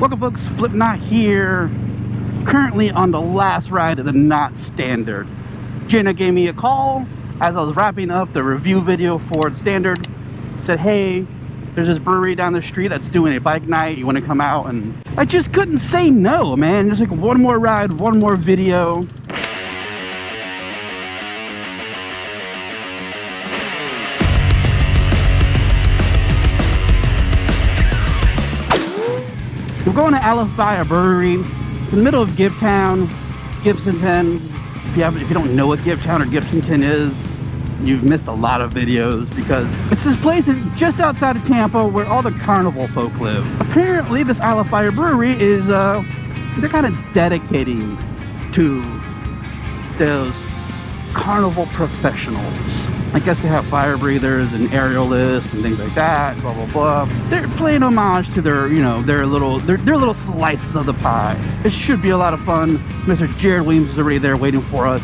Welcome folks, Flipknot here. Currently on the last ride of the Not Standard. Jenna gave me a call as I was wrapping up the review video for the Standard. Said, hey, there's this brewery down the street that's doing a bike night. You want to come out? And I just couldn't say no, man. Just like one more ride, one more video. We're going to Alafaya Brewery. It's in the middle of Gibtown, Gibsonton. If you don't know what Gibtown or Gibsonton is, you've missed a lot of videos because it's this place just outside of Tampa where all the carnival folk live. Apparently, this Alafaya Brewery is, they're kind of dedicating to those carnival professionals. I guess they have fire breathers and aerialists and things like that, blah, blah, blah. They're playing homage to their, you know, their little slices of the pie. It should be a lot of fun. Mr. Jared Williams is already there waiting for us.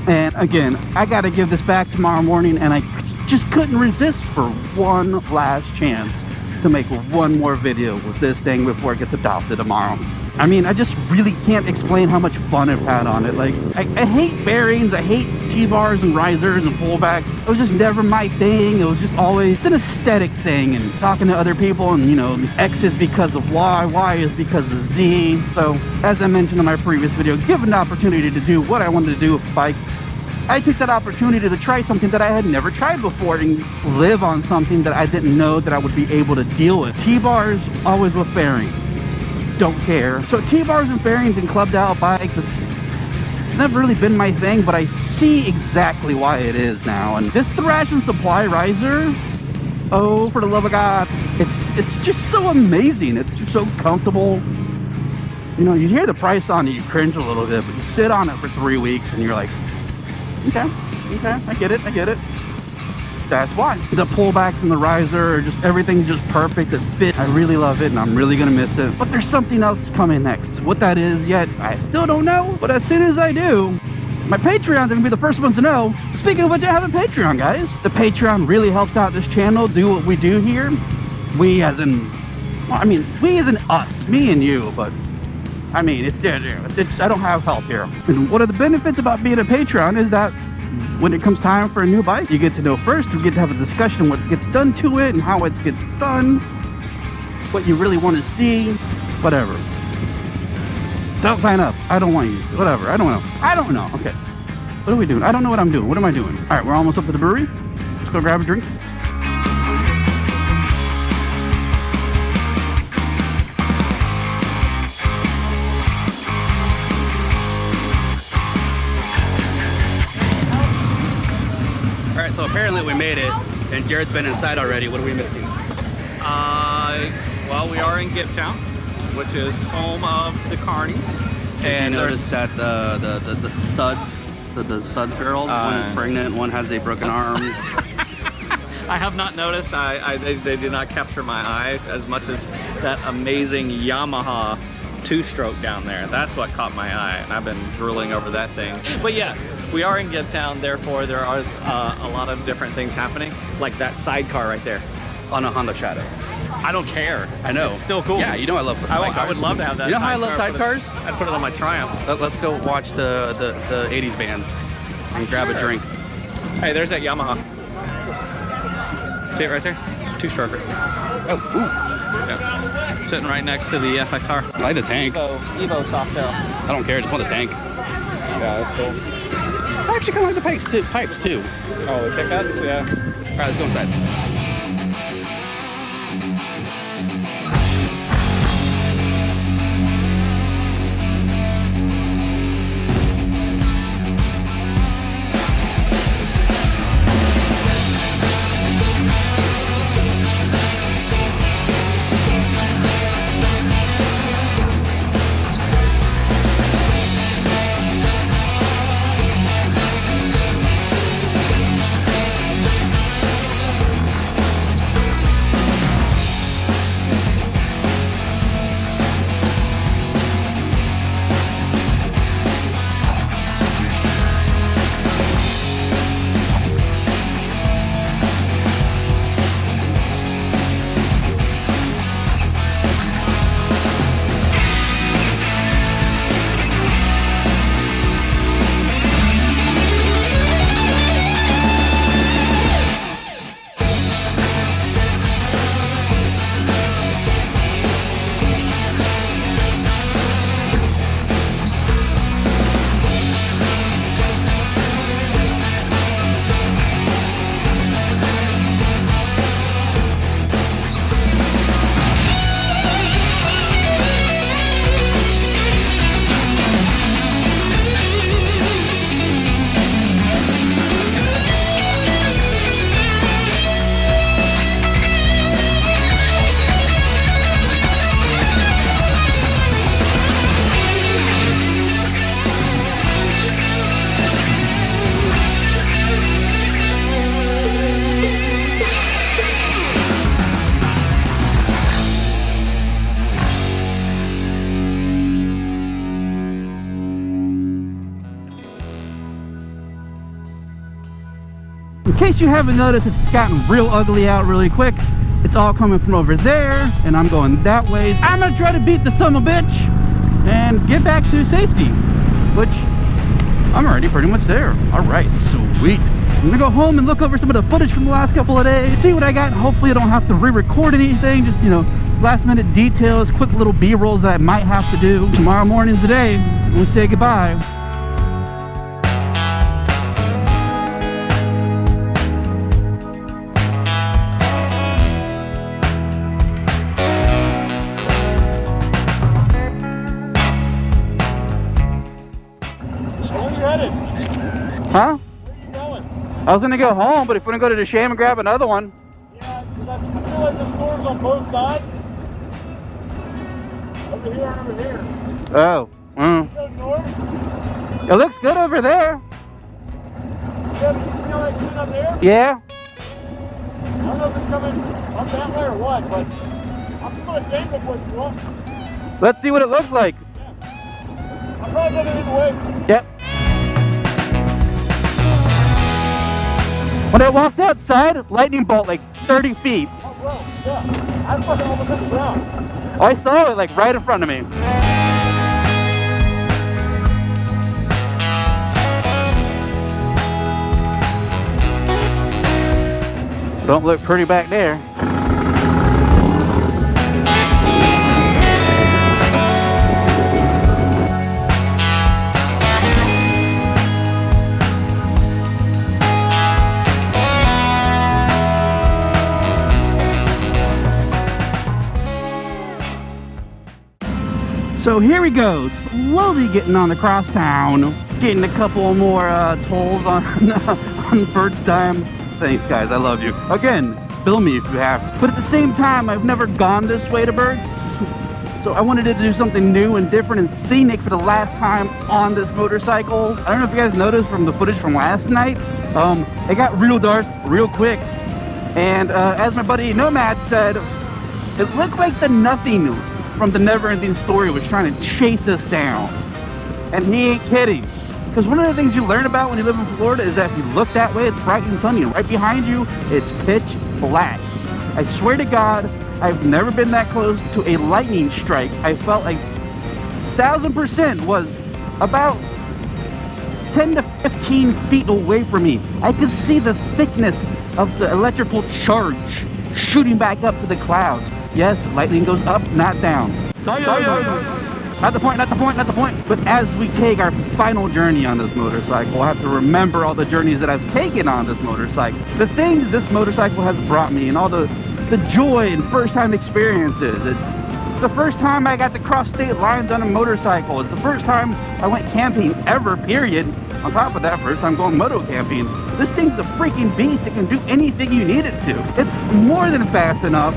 And again, I got to give this back tomorrow morning, and I just couldn't resist for one last chance to make one more video with this thing before it gets adopted tomorrow. I mean, I just really can't explain how much fun I've had on it. Like, I hate bearings, I hate T-bars and risers and pullbacks. It was just never my thing. It was just always, it's an aesthetic thing, and talking to other people, and you know, X is because of Y is because of Z. So, as I mentioned in my previous video, given the opportunity to do what I wanted to do with a bike, I took that opportunity to try something that I had never tried before and live on something that I didn't know that I would be able to deal with. T-bars, always with fairing. Don't care. So T-bars and fairings and clubbed out bikes, it's never really been my thing, but I see exactly why it is now. And this Thrash and Supply riser, oh, for the love of God, it's just so amazing. It's just so comfortable. You know, you hear the price on it, you cringe a little bit, but you sit on it for 3 weeks and you're like, okay, I get it. That's why. The pullbacks and the riser are just, everything's just perfect. It fits. I really love it and I'm really gonna miss it. But there's something else coming next. What that is yet, I still don't know. But as soon as I do, my Patreons are gonna be the first ones to know. Speaking of which, I have a Patreon, guys. The Patreon really helps out this channel do what we do here. We as in, well, I mean, we as in us, me and you, but I mean, it's I don't have help here. And one of the benefits about being a Patreon is that when it comes time for a new bike, you get to know first. We get to have a discussion what gets done to it and how it gets done, what you really want to see, whatever. Don't sign up. I don't want you. Whatever. I don't know. Okay. What are we doing? I don't know what I'm doing. What am I doing? All right, we're almost up to the brewery. Let's go grab a drink. So apparently we made it, and Jared's been inside already. What are we missing? Well, we are in Gibtown, which is home of the Carnies. And notice that the Suds, the Suds girl, one is pregnant, one has a broken arm. I have not noticed. They did not capture my eye as much as that amazing Yamaha two-stroke down there. That's what caught my eye, and I've been drooling over that thing. But yes, we are in Gibtown, therefore there are a lot of different things happening, like that sidecar right there. On a Honda Shadow. I don't care. I know. It's still cool. Yeah, you know I love sidecars. I would love to have that. You know how I love sidecars? I'd put it on my Triumph. Let's go watch the 80s bands and grab a drink. Hey, there's that Yamaha. See it right there? Two-stroker. Oh, ooh. Yeah. Sitting right next to the FXR. I like the tank. Evo Softail. I don't care, I just want the tank. Yeah, that's cool. I actually kind of like the pipes too. Oh, the pickups? Yeah. All right, let's go inside. In case you haven't noticed, it's gotten real ugly out really quick. It's all coming from over there, and I'm going that way. I'm gonna try to beat the son of a bitch and get back to safety, which I'm already pretty much there. All right, sweet. I'm gonna go home and look over some of the footage from the last couple of days, see what I got. Hopefully I don't have to re-record anything, just, you know, last minute details, quick little B-rolls that I might have to do. Tomorrow morning's the day we'll say goodbye. Huh? Where are you going? I was gonna go home, but if we're gonna go to the sham and grab another one. Yeah, because I feel like the storm's on both sides. Over here and over here. Oh. Go north. It looks good over there. Yeah, but you feel like sitting up there? Yeah. I don't know if it's coming up that way or what, but I'm just gonna save it what you want. Let's see what it looks like. Yeah. I'll probably get it in the way. Yep. When I walked outside, lightning bolt like 30 feet. Oh, bro, yeah. I fucking almost hit the ground. I saw it like right in front of me. Don't look pretty back there. So here we go, slowly getting on the crosstown, getting a couple more tolls on Bird's Dime. Thanks guys, I love you. Again, bill me if you have to. But at the same time, I've never gone this way to Bird's. So I wanted to do something new and different and scenic for the last time on this motorcycle. I don't know if you guys noticed from the footage from last night, it got real dark real quick. And as my buddy Nomad said, it looked like the Nothing from the Never-Ending Story was trying to chase us down. And he ain't kidding. Because one of the things you learn about when you live in Florida is that if you look that way, it's bright and sunny. And right behind you, it's pitch black. I swear to God, I've never been that close to a lightning strike. I felt like 1000% was about 10 to 15 feet away from me. I could see the thickness of the electrical charge shooting back up to the clouds. Yes, lightning goes up, not down. Science! Not the point, not the point, not the point. But as we take our final journey on this motorcycle, we'll have to remember all the journeys that I've taken on this motorcycle. The things this motorcycle has brought me and all the joy and first-time experiences. It's the first time I got to cross state lines on a motorcycle. It's the first time I went camping ever, period. On top of that, first time going moto camping. This thing's a freaking beast. It can do anything you need it to. It's more than fast enough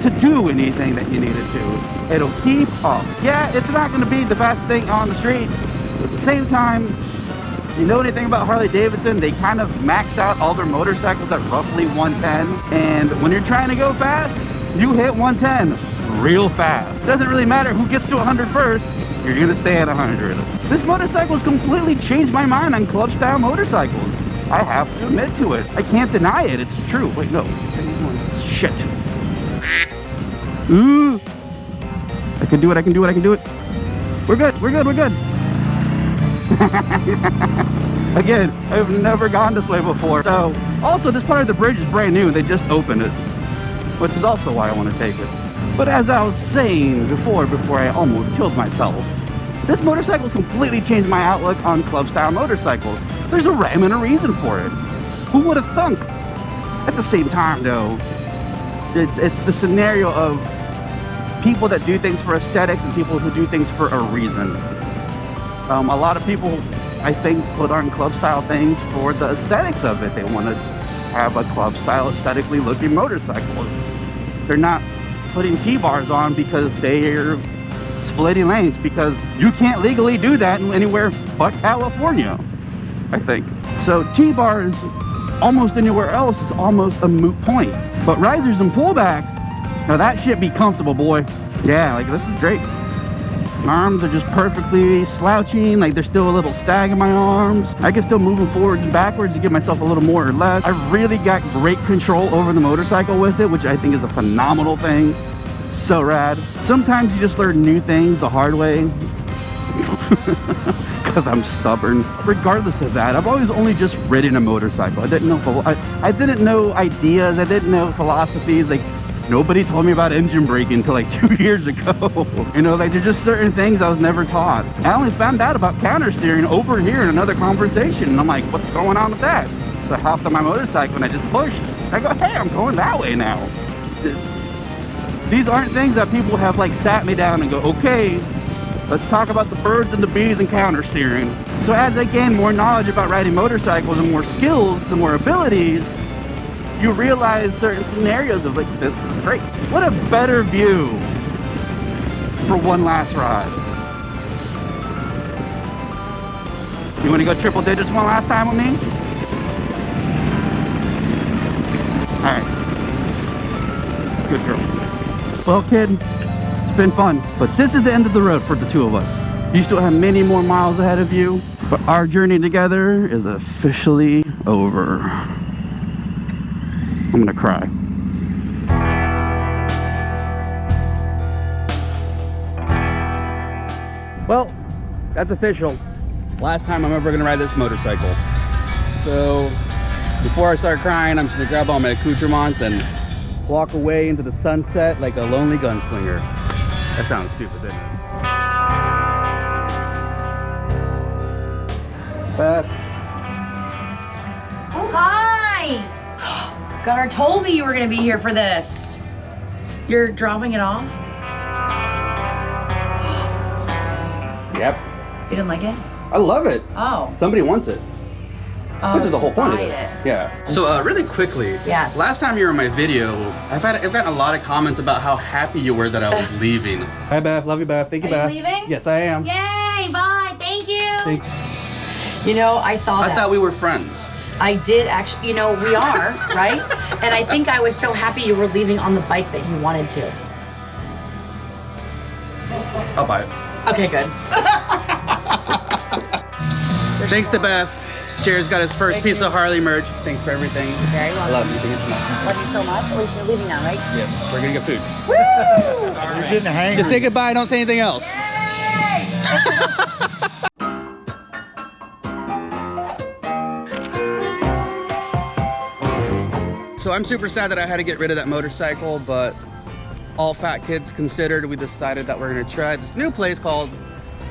to do anything that you need it to. It'll keep up. Yeah, it's not going to be the fastest thing on the street, but at the same time, you know anything about Harley Davidson, they kind of max out all their motorcycles at roughly 110, and when you're trying to go fast, you hit 110 real fast. Doesn't really matter who gets to 100 first, you're going to stay at 100. This motorcycle's completely changed my mind on club style motorcycles. I have to admit to it. I can't deny it, it's true. Wait, no. Shit. Ooh. I can do it, I can do it, I can do it. We're good, we're good, we're good. Again, I've never gone this way before. So, also this part of the bridge is brand new. They just opened it, which is also why I want to take it. But as I was saying before I almost killed myself, this motorcycle's completely changed my outlook on club style motorcycles. There's a rhyme and a reason for it. Who would have thunk? At the same time though, it's the scenario of people that do things for aesthetics and people who do things for a reason. A lot of people, I think, put on club style things for the aesthetics of it. They want to have a club style aesthetically looking motorcycle. They're not putting T-bars on because they're splitting lanes, because you can't legally do that anywhere but California, I think. So T-bars almost anywhere else is almost a moot point. But risers and pullbacks, now that shit be comfortable, boy. Yeah, like this is great. My arms are just perfectly slouching, like there's still a little sag in my arms. I can still move them forwards and backwards to give myself a little more or less. I really got great control over the motorcycle with it, which I think is a phenomenal thing. It's so rad. Sometimes you just learn new things the hard way. Because I'm stubborn. Regardless of that, I've always only just ridden a motorcycle. I didn't know I didn't know ideas. I didn't know philosophies. Like, nobody told me about engine braking until like 2 years ago. You know, like there's just certain things I was never taught. I only found out about counter steering over here in another conversation, and I'm like, what's going on with that? So I hopped on my motorcycle and I just pushed. I go, hey, I'm going that way now. These aren't things that people have like sat me down and go, okay, let's talk about the birds and the bees and counter steering. So as I gain more knowledge about riding motorcycles and more skills and more abilities, you realize certain scenarios of like, this is great. What a better view for one last ride. You want to go triple digits one last time with me? All right. Good girl. Well, kid, it's been fun, but this is the end of the road for the two of us. You still have many more miles ahead of you, but our journey together is officially over. I'm gonna cry. Well, that's official. Last time I'm ever gonna ride this motorcycle. So before I start crying, I'm just gonna grab all my accoutrements and walk away into the sunset like a lonely gunslinger. That sounds stupid, didn't it? Beth. Oh, hi! Gunnar told me you were gonna be here for this. You're dropping it off? Yep. You didn't like it? I love it. Oh. Somebody wants it. Oh, which is the whole point of buy it. it. Yeah. So really quickly, Yes. last time you were in my video, I've gotten a lot of comments about how happy you were that I was leaving. Hi Beth, love you Beth. Thank you, Are Beth. you leaving? Yes, I am. Yay, bye, thank you. Thank- You know, I saw I that. thought we were friends. I did actually, you know, we are, right? And I think I was so happy you were leaving on the bike that you wanted to. I'll buy it. Okay, good. Thanks to Beth. Jared's got his first piece of Harley merch. Thanks for everything. Very welcome. I love you. Thank you so much. Love you so much. At least you're leaving now, right? Yes, we're gonna get food. Woo! You're getting hangry. Just say goodbye, don't say anything else. So I'm super sad that I had to get rid of that motorcycle, but all fat kids considered, we decided that we're gonna try this new place called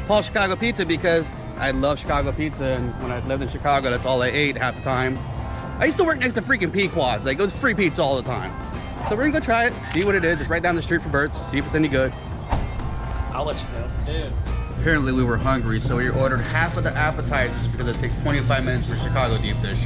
Paul Chicago Pizza because I love Chicago pizza, and when I lived in Chicago, that's all I ate half the time. I used to work next to freaking Pequods. Like, it was free pizza all the time. So we're gonna go try it, see what it is. It's right down the street from Bert's, see if it's any good. I'll let you know. Dude. Apparently we were hungry, so we ordered half of the appetizers because it takes 25 minutes for Chicago deep dish.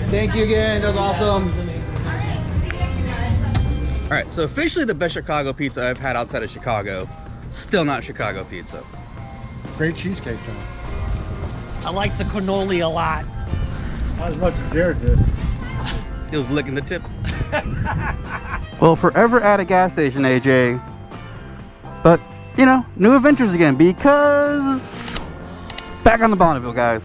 Thank you again, that was awesome. All right, so officially the best Chicago pizza I've had outside of Chicago. Still not Chicago pizza. Great cheesecake though. I like the cannoli a lot. Not as much as Jared did. He was licking the tip. Well, forever at a gas station, AJ. But, you know, new adventures again because back on the Bonneville, guys.